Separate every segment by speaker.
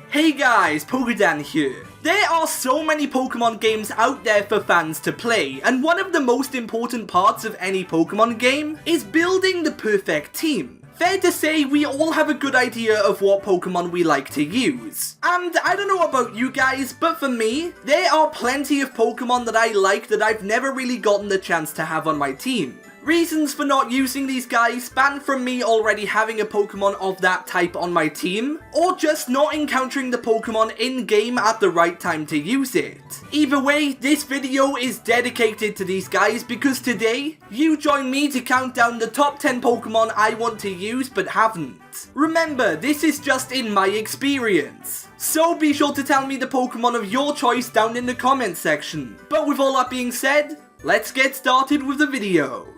Speaker 1: Hey guys, PokeDan here. There are so many Pokemon games out there for fans to play, and one of the most important parts of any Pokemon game is building the perfect team. Fair to say, we all have a good idea of what Pokemon we like to use. And I don't know about you guys, but for me, there are plenty of Pokemon that I like that I've never really gotten the chance to have on my team. Reasons for not using these guys span from me already having a Pokemon of that type on my team, or just not encountering the Pokemon in-game at the right time to use it. Either way, this video is dedicated to these guys because today, you join me to count down the top 10 Pokemon I want to use but haven't. Remember, this is just in my experience. So be sure to tell me the Pokemon of your choice down in the comment section. But with all that being said, let's get started with the video.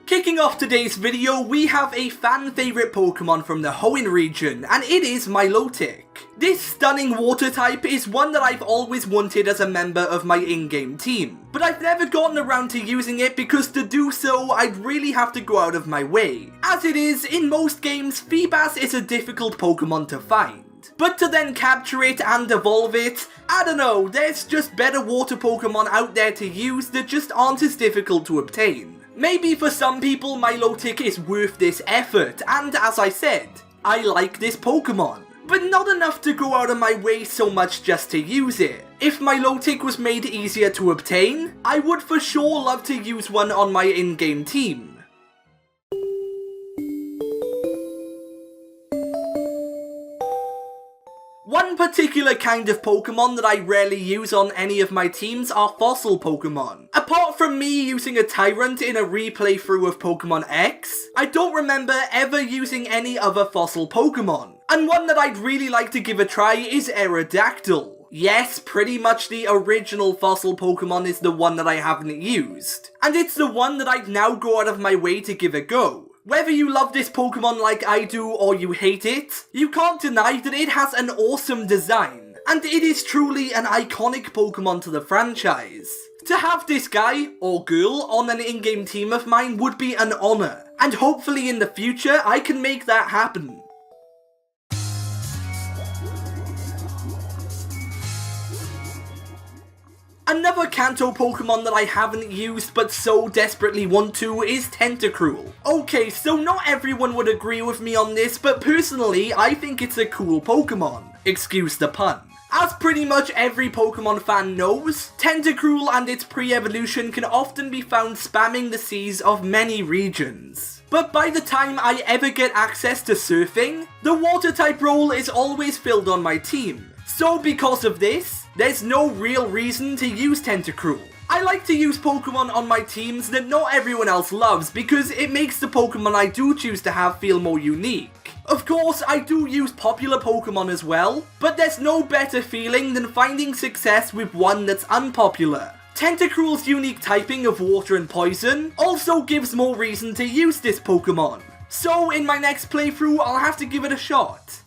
Speaker 1: Kicking off today's video, we have a fan favourite Pokemon from the Hoenn region, and it is Milotic. This stunning water type is one that I've always wanted as a member of my in-game team, but I've never gotten around to using it because to do so, I'd really have to go out of my way. As it is, in most games, Feebas is a difficult Pokemon to find. But to then capture it and evolve it, I don't know, there's just better water Pokemon out there to use that just aren't as difficult to obtain. Maybe for some people Milotic is worth this effort, and as I said, I like this Pokemon, but not enough to go out of my way so much just to use it. If Milotic was made easier to obtain, I would for sure love to use one on my in-game team. One particular kind of Pokemon that I rarely use on any of my teams are fossil Pokemon. Apart from me using a Tyrant in a replay through of Pokemon X, I don't remember ever using any other fossil Pokemon. And one that I'd really like to give a try is Aerodactyl. Yes, pretty much the original fossil Pokemon is the one that I haven't used. And it's the one that I'd now go out of my way to give a go. Whether you love this Pokemon like I do or you hate it, you can't deny that it has an awesome design, and it is truly an iconic Pokemon to the franchise. To have this guy, or girl, on an in-game team of mine would be an honour, and hopefully in the future I can make that happen. Another Kanto Pokemon that I haven't used but so desperately want to is Tentacruel. Okay, so not everyone would agree with me on this, but personally I think it's a cool Pokemon. Excuse the pun. As pretty much every Pokemon fan knows, Tentacruel and its pre-evolution can often be found spamming the seas of many regions. But by the time I ever get access to surfing, the water type role is always filled on my team. So because of this, there's no real reason to use Tentacruel. I like to use Pokemon on my teams that not everyone else loves because it makes the Pokemon I do choose to have feel more unique. Of course, I do use popular Pokemon as well, but there's no better feeling than finding success with one that's unpopular. Tentacruel's unique typing of water and poison also gives more reason to use this Pokemon. So in my next playthrough, I'll have to give it a shot.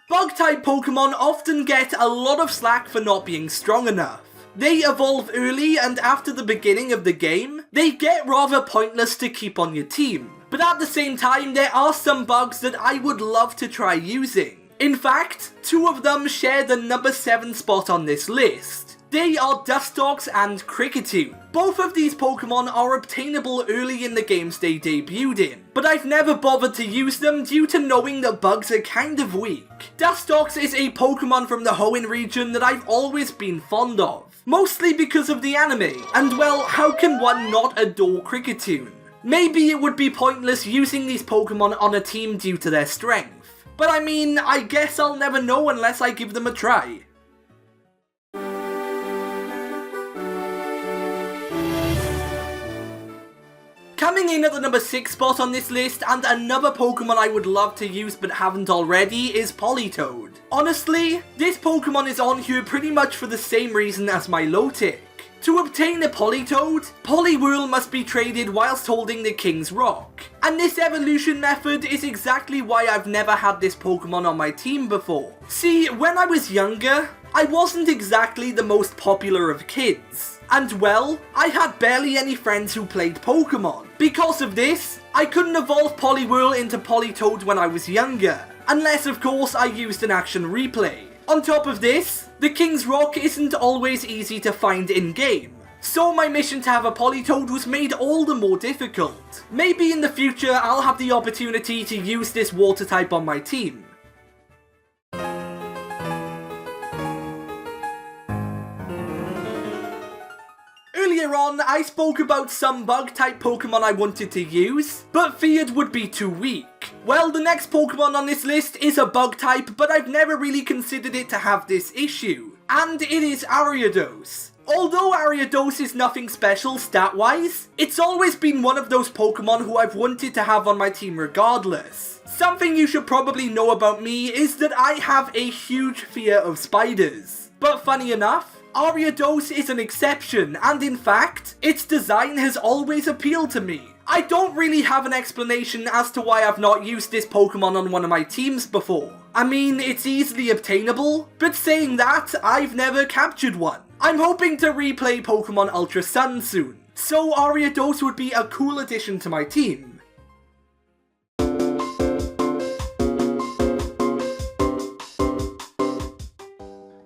Speaker 1: Bug-type Pokemon often get a lot of slack for not being strong enough. They evolve early, and after the beginning of the game, they get rather pointless to keep on your team. But at the same time, there are some bugs that I would love to try using. In fact, two of them share the number 7 spot on this list. They are Dustox and Politoed. Both of these Pokemon are obtainable early in the games they debuted in, but I've never bothered to use them due to knowing that bugs are kind of weak. Dustox is a Pokemon from the Hoenn region that I've always been fond of, mostly because of the anime, and well, how can one not adore Politoed? Maybe it would be pointless using these Pokemon on a team due to their strength, but I mean, I guess I'll never know unless I give them a try. Coming in at the number 6 spot on this list, and another Pokemon I would love to use but haven't already, is Politoed. Honestly, this Pokemon is on here pretty much for the same reason as Milotic. To obtain a Politoed, Poliwhirl must be traded whilst holding the King's Rock. And this evolution method is exactly why I've never had this Pokemon on my team before. See, when I was younger, I wasn't exactly the most popular of kids. And well, I had barely any friends who played Pokemon. Because of this, I couldn't evolve Poliwhirl into Politoed when I was younger. Unless of course I used an action replay. On top of this, the King's Rock isn't always easy to find in-game. So my mission to have a Politoed was made all the more difficult. Maybe in the future I'll have the opportunity to use this water type on my team. Earlier on, I spoke about some bug-type Pokemon I wanted to use, but feared would be too weak. Well, the next Pokemon on this list is a bug-type, but I've never really considered it to have this issue. And it is Ariados. Although Ariados is nothing special stat-wise, it's always been one of those Pokemon who I've wanted to have on my team regardless. Something you should probably know about me is that I have a huge fear of spiders. But funny enough, Ariados is an exception, and in fact, its design has always appealed to me. I don't really have an explanation as to why I've not used this Pokemon on one of my teams before. I mean, it's easily obtainable, but saying that, I've never captured one. I'm hoping to replay Pokemon Ultra Sun soon, so Ariados would be a cool addition to my team.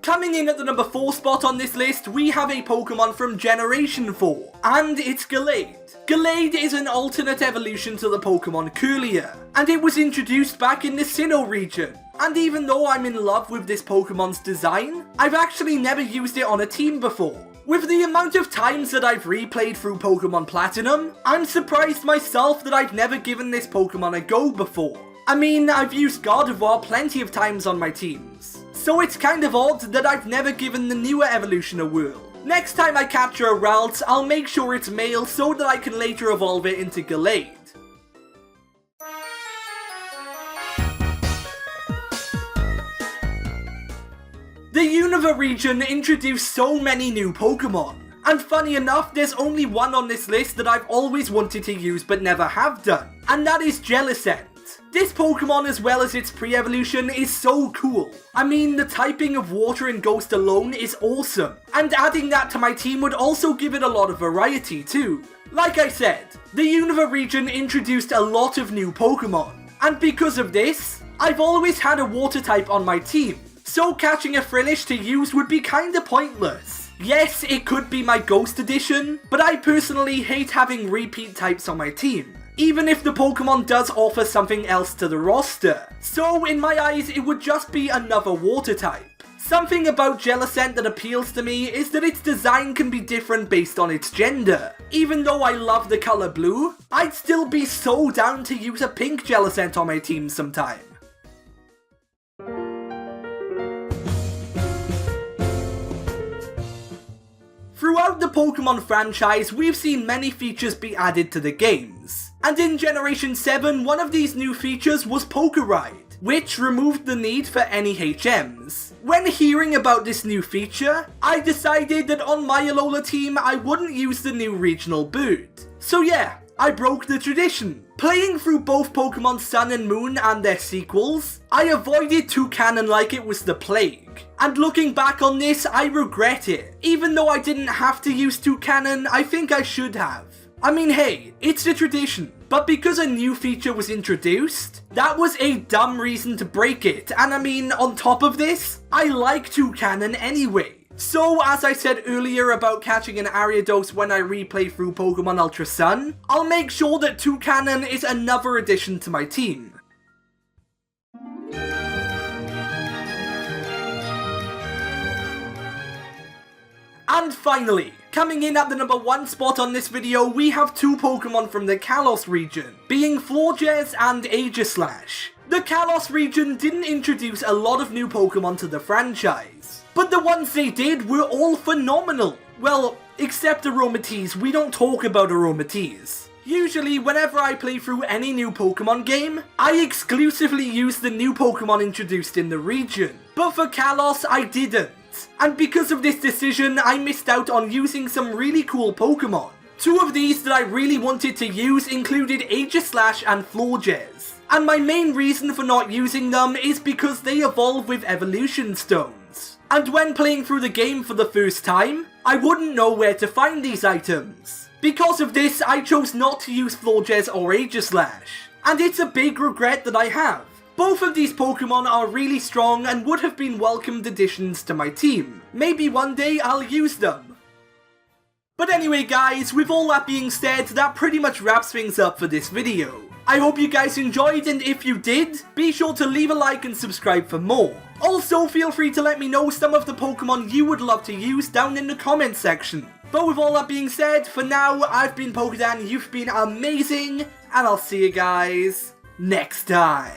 Speaker 1: Coming in at the number 4 spot on this list, we have a Pokemon from Generation 4, and it's Gallade. Gallade is an alternate evolution to the Pokemon Kirlia, and it was introduced back in the Sinnoh region. And even though I'm in love with this Pokemon's design, I've actually never used it on a team before. With the amount of times that I've replayed through Pokemon Platinum, I'm surprised myself that I've never given this Pokemon a go before. I mean, I've used Gardevoir plenty of times on my teams, so it's kind of odd that I've never given the newer evolution a whirl. Next time I capture a Ralts, I'll make sure it's male so that I can later evolve it into Gallade. The Unova region introduced so many new Pokemon, and funny enough, there's only one on this list that I've always wanted to use but never have done, and that is Jellicent. This Pokemon, as well as its pre-evolution, is so cool. I mean, the typing of Water and Ghost alone is awesome, and adding that to my team would also give it a lot of variety too. Like I said, the Unova region introduced a lot of new Pokemon, and because of this, I've always had a Water type on my team, so catching a Frillish to use would be kinda pointless. Yes, it could be my Ghost edition, but I personally hate having repeat types on my team, even if the Pokemon does offer something else to the roster. So in my eyes, it would just be another Water type. Something about Jellicent that appeals to me is that its design can be different based on its gender. Even though I love the colour blue, I'd still be so down to use a pink Jellicent on my team sometime. Throughout the Pokemon franchise, we've seen many features be added to the games. And in Generation 7, one of these new features was Pokeride, which removed the need for any HMs. When hearing about this new feature, I decided that on my Alola team I wouldn't use the new regional bird. So yeah, I broke the tradition. Playing through both Pokemon Sun and Moon and their sequels, I avoided Toucannon like it was the plague. And looking back on this, I regret it. Even though I didn't have to use Toucannon, I think I should have. I mean, hey, it's a tradition. But because a new feature was introduced, that was a dumb reason to break it. And I mean, on top of this, I like Toucannon anyway. So, as I said earlier about catching an Ariados when I replay through Pokemon Ultra Sun, I'll make sure that Toucannon is another addition to my team. And finally, coming in at the number 1 spot on this video, we have 2 Pokemon from the Kalos region, being Florges and Aegislash. The Kalos region didn't introduce a lot of new Pokemon to the franchise, but the ones they did were all phenomenal. Well, except Aromatisse, we don't talk about Aromatisse. Usually, whenever I play through any new Pokemon game, I exclusively use the new Pokemon introduced in the region. But for Kalos, I didn't. it. And because of this decision, I missed out on using some really cool Pokemon. Two of these that I really wanted to use included Aegislash and Florges. And my main reason for not using them is because they evolve with evolution stones. And when playing through the game for the first time, I wouldn't know where to find these items. Because of this, I chose not to use Florges or Aegislash. And it's a big regret that I have. Both of these Pokemon are really strong and would have been welcomed additions to my team. Maybe one day I'll use them. But anyway guys, with all that being said, that pretty much wraps things up for this video. I hope you guys enjoyed, and if you did, be sure to leave a like and subscribe for more. Also, feel free to let me know some of the Pokemon you would love to use down in the comments section. But with all that being said, for now, I've been PokeDan, you've been amazing, and I'll see you guys next time.